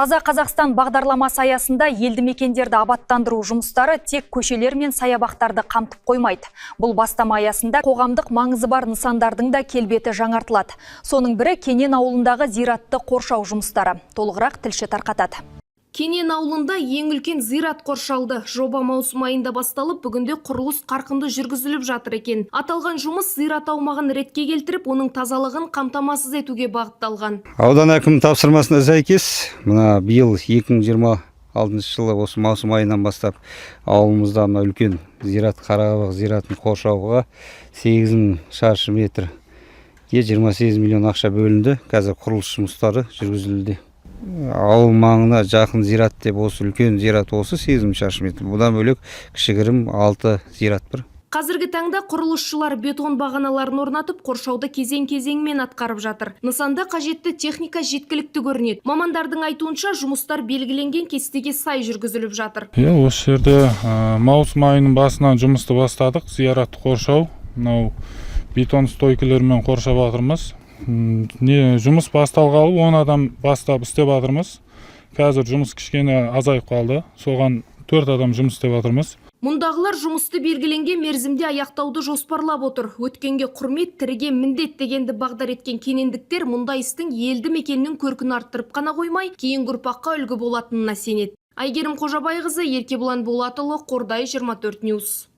Таза Қазақстан бағдарламасы аясында елді мекендерді абаттандыру жұмыстары тек көшелер мен саябақтарды қамтып қоймайды. Бұл бастама аясында қоғамдық маңызы бар нысандардың да келбеті жаңартылады. Соның бірі Кенен ауылындағы зиратты қоршау жұмыстары. Толығырақ тілші тарқатады. Кенен ауылында ең үлкен зират қоршалды. Жоба маусым айында басталып, бүгінде құрылыс қарқынды жүргізіліп жатыр екен. Аталған жұмыс зират аумағын ретке келтіріп, оның тазалығын қамтамасыз етуге бағытталған. Аудан әкімінің тапсырмасына сәйкес, мына биыл 2026 жылы осы маусым айынан бастап ауылымызда мына үлкен зират, Қарақабақ зиратын қоршауға 8000 шаршы метрге 28 миллион ақша бөлінді. Қазір құрылыс жұмыстары жүргізілуде. Ауыл маңына жақын зират деп осы үлкен зират осы 8000 шаршы метр. Бұдан бөлек кішігірім 6 зират бар. Қазіргі таңда құрылысшылар бетон бағаналарын орнатып, қоршауды кезең-кезеңмен атқарып жатыр. Нысанда қажетті техника жеткілікті көрінеді. Мамандардың айтуынша жұмыстар белгіленген кестеге сай жүргізіліп жатыр. Осы жерде маусым айының басынан жұмысты бастадық. Зиратты қоршау, мынау бетон стойкілермен қоршап жатырмыз. Жұмыс басталғалы 10 адам бастап істеп жатырмыз. Қазір жұмыс кішкене азайып қалды. Соған 4 адам жұмыс істеп жатырмыз. Мұндағылар жұмысты белгіленген мерзімде аяқтауды жоспарлап отыр. Өткенге құрмет, тіріге міндет дегенді бағдар еткен кенендіктер мұндай істің елді мекеннің көркін арттырып қана қоймай, кейінгі ұрпаққа үлгі болатынына сенеді. Айгерім Қожабайқызы, Еркебұлан Болатұлы, Қордай 24 Ньюс.